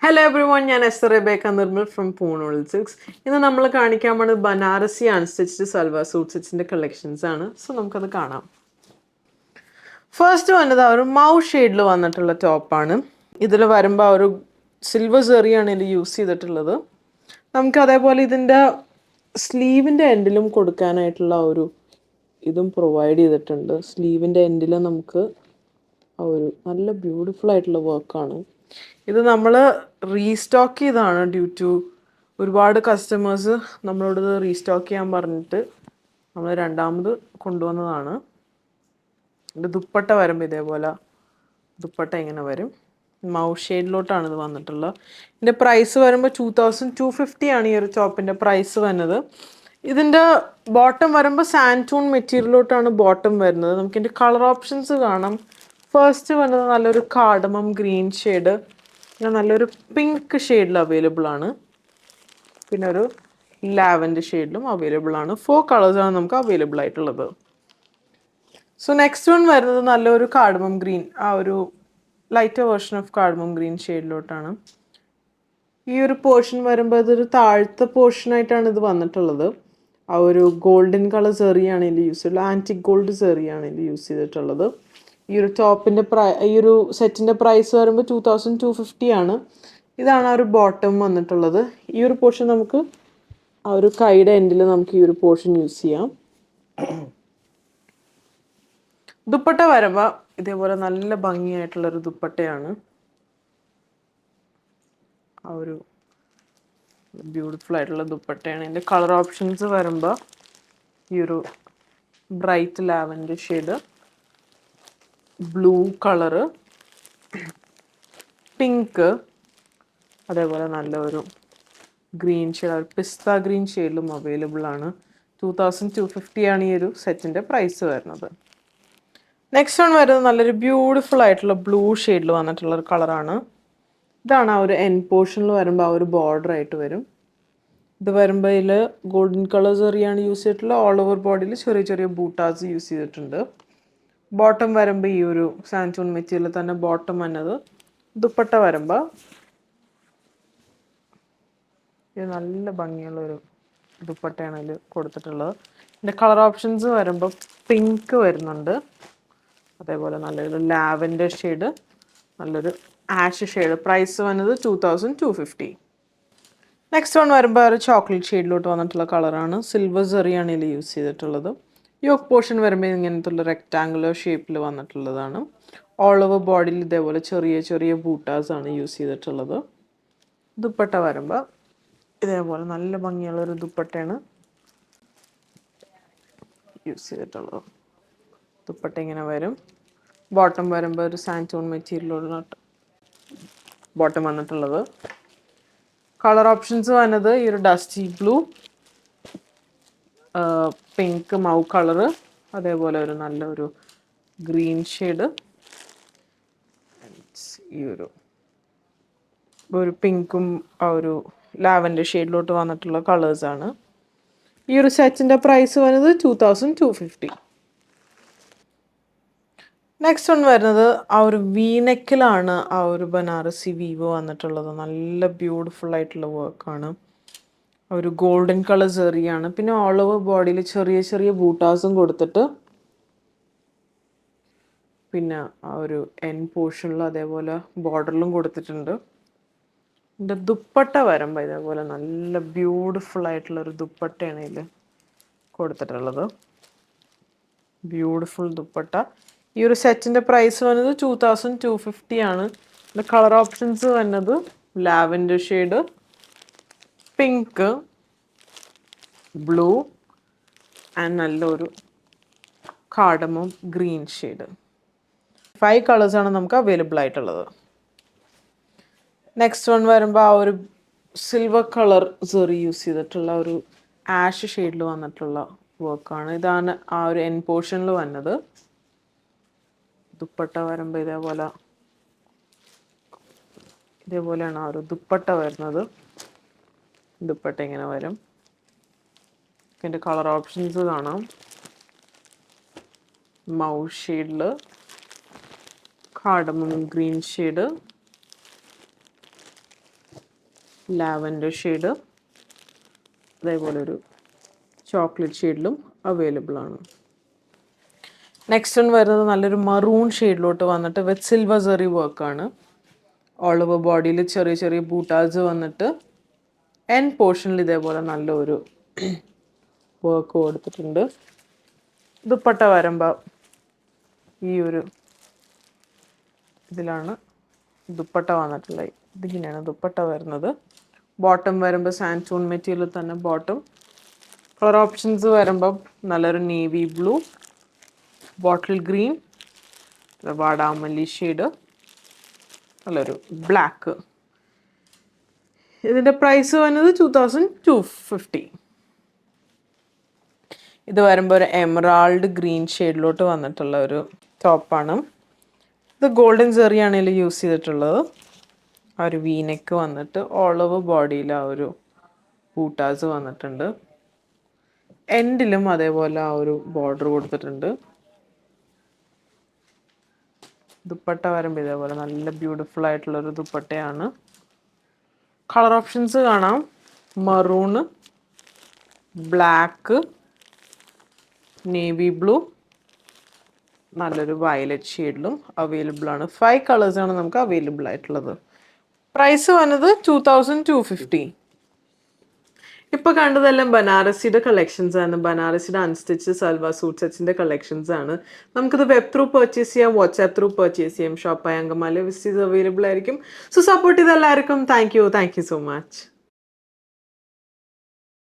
Hello everyone, ഞാൻ Esther Rebecca Nirmal from Poonol silks. ഇന്ന് നമ്മൾ കാണിക്കാൻ പോണത് ബനാറസി അൺസ്റ്റിച്ച്ഡ് സൽവാർ സൂട്ട് സെറ്റ്സിൻ്റെ കളക്ഷൻസ് ആണ്. സോ നമുക്കത് കാണാം. ഫസ്റ്റ് വന്നത് ഒരു മൗ ഷെയ്ഡിൽ വന്നിട്ടുള്ള ടോപ്പാണ്. ഇതിൽ വരുമ്പോൾ ഒരു സിൽവർ സെറിയാണ് ഇതിൽ യൂസ് ചെയ്തിട്ടുള്ളത്. നമുക്ക് അതേപോലെ ഇതിൻ്റെ സ്ലീവിൻ്റെ എൻഡിലും കൊടുക്കാനായിട്ടുള്ള ഒരു ഇതും പ്രൊവൈഡ് ചെയ്തിട്ടുണ്ട്. സ്ലീവിൻ്റെ എൻഡിൽ നമുക്ക് ആ ഒരു നല്ല ബ്യൂട്ടിഫുൾ ആയിട്ടുള്ള വർക്കാണ്. ഇത് നമ്മൾ റീസ്റ്റോക്ക് ചെയ്തതാണ് ഡ്യൂ ടു ഒരുപാട് കസ്റ്റമേഴ്സ് നമ്മളോട് റീസ്റ്റോക്ക് ചെയ്യാൻ പറഞ്ഞിട്ട് നമ്മൾ രണ്ടാമത് കൊണ്ടുവന്നതാണ്. ഇത് ദുപ്പട്ട വരുമ്പോൾ ഇതേപോലെ ദുപ്പട്ട ഇങ്ങനെ വരും. മൗ ഷെയ്ഡിലോട്ടാണ് ഇത് വന്നിട്ടുള്ളത്. ഇതിൻ്റെ പ്രൈസ് വരുമ്പോൾ 2250 ആണ് ഈ ഒരു ടോപ്പിൻ്റെ പ്രൈസ് വരുന്നത്. ഇതിൻ്റെ ബോട്ടം വരുമ്പോൾ സാൻറ്റൂൺ മെറ്റീരിയലോട്ടാണ് ബോട്ടം വരുന്നത്. നമുക്കിതിൻ്റെ കളർ ഓപ്ഷൻസ് കാണാം. ഫസ്റ്റ് വന്നത് നല്ലൊരു കാർഡമം ഗ്രീൻ ഷെയ്ഡ്, പിന്നെ നല്ലൊരു പിങ്ക് ഷെയ്ഡിൽ അവൈലബിൾ ആണ്, പിന്നെ ഒരു ലാവൻഡർ ഷെയ്ഡിലും അവൈലബിൾ ആണ്. 4 കളേഴ്സാണ് നമുക്ക് അവൈലബിൾ ആയിട്ടുള്ളത്. സോ നെക്സ്റ്റ് വൺ വരുന്നത് നല്ലൊരു കാർഡമം ഗ്രീൻ, ആ ഒരു lighter version of cardamom green ഷെയ്ഡിലോട്ടാണ്. ഈ ഒരു പോർഷൻ വരുമ്പോൾ ഇതൊരു താഴത്തെ പോർഷനായിട്ടാണ് ഇത് വന്നിട്ടുള്ളത്. ആ ഒരു ഗോൾഡൻ കളർ സെറിയാണ് ഇതിൽ യൂസ് ചെയ്തിട്ടുള്ളത്. ആൻറ്റിക് ഗോൾഡ് സെറിയാണ് ഇതിൽ യൂസ് ചെയ്തിട്ടുള്ളത്. ഈ ഒരു ടോപ്പിൻ്റെ ഈ ഒരു സെറ്റിൻ്റെ പ്രൈസ് വരുമ്പോൾ 2250 ആണ്. ഇതാണ് ആ ഒരു ബോട്ടം വന്നിട്ടുള്ളത്. ഈ ഒരു പോർഷൻ നമുക്ക് ആ ഒരു കൈയുടെ എൻഡിൽ നമുക്ക് ഈ ഒരു പോർഷൻ യൂസ് ചെയ്യാം. ദുപ്പട്ട വരുമ്പോൾ ഇതേപോലെ നല്ല ഭംഗിയായിട്ടുള്ളൊരു ദുപ്പട്ടയാണ്. ആ ഒരു ബ്യൂട്ടിഫുൾ ആയിട്ടുള്ള ദുപ്പട്ടയാണ്. ഇതിൻ്റെ കളർ ഓപ്ഷൻസ് വരുമ്പോൾ ഈ ഒരു bright lavender shade, blue colour, pink, അതേപോലെ നല്ലൊരു ഗ്രീൻ ഷെയ്ഡ്, ഒരു പിസ്ത ഗ്രീൻ ഷെയ്ഡിലും അവൈലബിൾ ആണ്. 2250 ആണ് ഈ ഒരു സെറ്റിൻ്റെ പ്രൈസ് വരുന്നത്. നെക്സ്റ്റ് വൺ വരുന്നത് നല്ലൊരു ബ്യൂട്ടിഫുൾ ആയിട്ടുള്ള ബ്ലൂ ഷെയ്ഡിൽ വന്നിട്ടുള്ള ഒരു കളറാണ്. ഇതാണ് ആ ഒരു എൻ പോർഷനിൽ വരുമ്പോൾ ആ ഒരു ബോർഡർ ആയിട്ട് വരും. ഇത് വരുമ്പോൾ ഇതിൽ ഗോൾഡൻ കളർ സെറിയാണ് യൂസ് ചെയ്തിട്ടുള്ളത്. ഓൾ ഓവർ ബോഡിയിൽ ചെറിയ ചെറിയ ബൂട്ടാസ് യൂസ് ചെയ്തിട്ടുണ്ട്. ബോട്ടം വരുമ്പോൾ ഈ ഒരു സാൻറ്റൂൺ മെറ്റീരിയൽ തന്നെ ബോട്ടം വന്നത്. ദുപ്പട്ട വരുമ്പോൾ ഇത് നല്ല ഭംഗിയുള്ളൊരു ദുപ്പട്ടയാണ് ഇതിൽ കൊടുത്തിട്ടുള്ളത്. ഇതിൻ്റെ കളർ ഓപ്ഷൻസ് വരുമ്പോൾ പിങ്ക് വരുന്നുണ്ട്, അതേപോലെ നല്ലൊരു ലാവൻഡർ ഷെയ്ഡ്, നല്ലൊരു ആഷ് ഷെയ്ഡ്. പ്രൈസ് വന്നത് 2250. നെക്സ്റ്റ് വൺ വരുമ്പോൾ ഒരു ചോക്ലേറ്റ് ഷെയ്ഡിലോട്ട് വന്നിട്ടുള്ള കളറാണ്. സിൽവർ സെറിയാണ് ഇതിൽ യൂസ് ചെയ്തിട്ടുള്ളത്. യോക്ക് പോർഷൻ വരുമ്പോൾ ഇങ്ങനത്തുള്ള റെക്റ്റാങ്കുലർ ഷേപ്പിൽ വന്നിട്ടുള്ളതാണ്. ഓൾ ഓവർ ബോഡിയിൽ ഇതേപോലെ ചെറിയ ചെറിയ ബൂട്ടാസാണ് യൂസ് ചെയ്തിട്ടുള്ളത്. ദുപ്പട്ട വരുമ്പോൾ ഇതേപോലെ നല്ല ഭംഗിയുള്ളൊരു ദുപ്പട്ടയാണ് യൂസ് ചെയ്തിട്ടുള്ളത്. ദുപ്പട്ട ഇങ്ങനെ വരും. ബോട്ടം വരുമ്പോൾ ഒരു സാൻറ്റൂൺ മെറ്റീരിയലുള്ള ബോട്ടം വന്നിട്ടുള്ളത്. കളർ ഓപ്ഷൻസ് വന്നത് ഈ ഒരു ഡസ്റ്റി ബ്ലൂ, പിങ്ക് മൗ കളറ്, അതേപോലെ ഒരു നല്ലൊരു ഗ്രീൻ ഷെയ്ഡ്, ഈ ഒരു പിങ്കും ആ ഒരു ലാവൻഡർ ഷെയ്ഡിലോട്ട് വന്നിട്ടുള്ള കളേഴ്സാണ്. ഈ ഒരു സെറ്റിൻ്റെ പ്രൈസ് വരുന്നത് 2250. നെക്സ്റ്റ് വൺ വരുന്നത് ആ ഒരു വീനെക്കിലാണ് ആ ഒരു ബനാറസി വീവ് വന്നിട്ടുള്ളത്. നല്ല ബ്യൂട്ടിഫുൾ ആയിട്ടുള്ള വർക്കാണ്. ഒരു ഗോൾഡൻ കളർ സെറിയാണ്. പിന്നെ ഓൾ ഓവർ ബോഡിയിൽ ചെറിയ ചെറിയ ബൂട്ടാസും കൊടുത്തിട്ട് പിന്നെ ആ ഒരു എൻ പോർഷനിൽ അതേപോലെ ബോർഡറിലും കൊടുത്തിട്ടുണ്ട്. ഇതിൻ്റെ ദുപ്പട്ട വരുമ്പോൾ ഇതേപോലെ നല്ല ബ്യൂട്ടിഫുൾ ആയിട്ടുള്ളൊരു ദുപ്പട്ടയാണ് ഇതിൽ കൊടുത്തിട്ടുള്ളത്. ബ്യൂട്ടിഫുൾ ദുപ്പട്ട. ഈ ഒരു സെറ്റിൻ്റെ പ്രൈസ് വന്നത് 2250 ആണ്. ഇതിൻ്റെ കളർ ഓപ്ഷൻസ് വന്നത് lavender shade, pink, blue and നല്ലൊരു കാർഡമം ഗ്രീൻ ഷെയ്ഡ്. 5 കളേഴ്സാണ് നമുക്ക് അവൈലബിൾ ആയിട്ടുള്ളത്. നെക്സ്റ്റ് വൺ വരുമ്പോൾ ആ ഒരു സിൽവർ കളർ സെറി യൂസ് ചെയ്തിട്ടുള്ള ഒരു ആഷ് ഷെയ്ഡിൽ വന്നിട്ടുള്ള വർക്കാണ്. ഇതാണ് ആ ഒരു എൻ പോർഷനിൽ വന്നത്. ദുപ്പട്ട വരുമ്പോൾ ഇതേപോലെയാണ് ആ ഒരു ദുപ്പട്ട വരുന്നത്. ദുപ്പട്ട ഇങ്ങനെ വരും. ഇതിൻ്റെ കളർ ഓപ്ഷൻസ് കാണാം. മൗ ഷെയ്ഡിൽ, cardamom green shade, lavender shade, അതേപോലെ ഒരു ചോക്ലേറ്റ് ഷെയ്ഡിലും അവൈലബിൾ ആണ്. നെക്സ്റ്റ് വൺ വരുന്നത് നല്ലൊരു മറൂൺ ഷെയ്ഡിലോട്ട് വന്നിട്ട് വിത്ത് സിൽവർ സെറി വർക്കാണ്. ഓൾ ഓവർ ബോഡിയിൽ ചെറിയ ചെറിയ ബൂട്ടാസ് വന്നിട്ട് എൻഡ് പോർഷനിൽ ഇതേപോലെ നല്ലൊരു വർക്ക് കൊടുത്തിട്ടുണ്ട്. ദുപ്പട്ട വരുമ്പോൾ ഈ ഒരു ഇതിലാണ് ദുപ്പട്ട വന്നിട്ടുള്ളത്. ഇതിങ്ങനെയാണ് ദുപ്പട്ട വരുന്നത്. ബോട്ടം വരുമ്പോൾ സാൻറ്റൂൺ മെറ്റീരിയൽ തന്നെ ബോട്ടം. കളർ ഓപ്ഷൻസ് വരുമ്പോൾ നല്ലൊരു നേവി ബ്ലൂ, ബോട്ടിൽ ഗ്രീൻ, വാടാമല്ലി ഷെയ്ഡ്, നല്ലൊരു ബ്ലാക്ക്. ഇതിൻ്റെ പ്രൈസ് വന്നത് 2250. ഇത് വരുമ്പോൾ ഒരു എമറാൾഡ് ഗ്രീൻ ഷെയ്ഡിലോട്ട് വന്നിട്ടുള്ള ഒരു ടോപ്പാണ്. ഇത് ഗോൾഡൻ സെറിയാണ് ഇതിൽ യൂസ് ചെയ്തിട്ടുള്ളത്. ആ ഒരു വീനെക്ക് വന്നിട്ട് ഓൾ ഓവർ ബോഡിയിൽ ആ ഒരു ബൂട്ടാസ് വന്നിട്ടുണ്ട്. എൻഡിലും അതേപോലെ ആ ഒരു ബോർഡർ കൊടുത്തിട്ടുണ്ട്. ദുപ്പട്ട വരുമ്പോൾ ഇതേപോലെ നല്ല ബ്യൂട്ടിഫുൾ ആയിട്ടുള്ളൊരു ദുപ്പട്ടയാണ്. കളർ ഓപ്ഷൻസ് കാണാം. മറൂണ്, ബ്ലാക്ക്, നേവി ബ്ലൂ, നല്ലൊരു വയലറ്റ് ഷെയ്ഡിലും അവൈലബിൾ ആണ്. 5 കളേഴ്സാണ് നമുക്ക് അവൈലബിൾ ആയിട്ടുള്ളത്. പ്രൈസ് വന്നത് 2250. ഇപ്പോൾ കണ്ടതെല്ലാം ബനാറസിയുടെ കളക്ഷൻസ് ആണ്. ബനാറസിയുടെ അൺസ്റ്റിച്ച് സൽവാർ സൂട്ട് സെറ്റ്സിൻ്റെ കളക്ഷൻസ് ആണ്. നമുക്കിത് വെബ് ത്രൂ പർച്ചേസ് ചെയ്യാം, വാട്സാപ്പ് ത്രൂ പർച്ചേസ് ചെയ്യാം. ഷോപ്പായ അങ്കമാലി വിസിറ്റ് അവൈലബിൾ ആയിരിക്കും. സോ സപ്പോർട്ട് ചെയ്ത എല്ലാവർക്കും താങ്ക് യു സോ മച്ച്.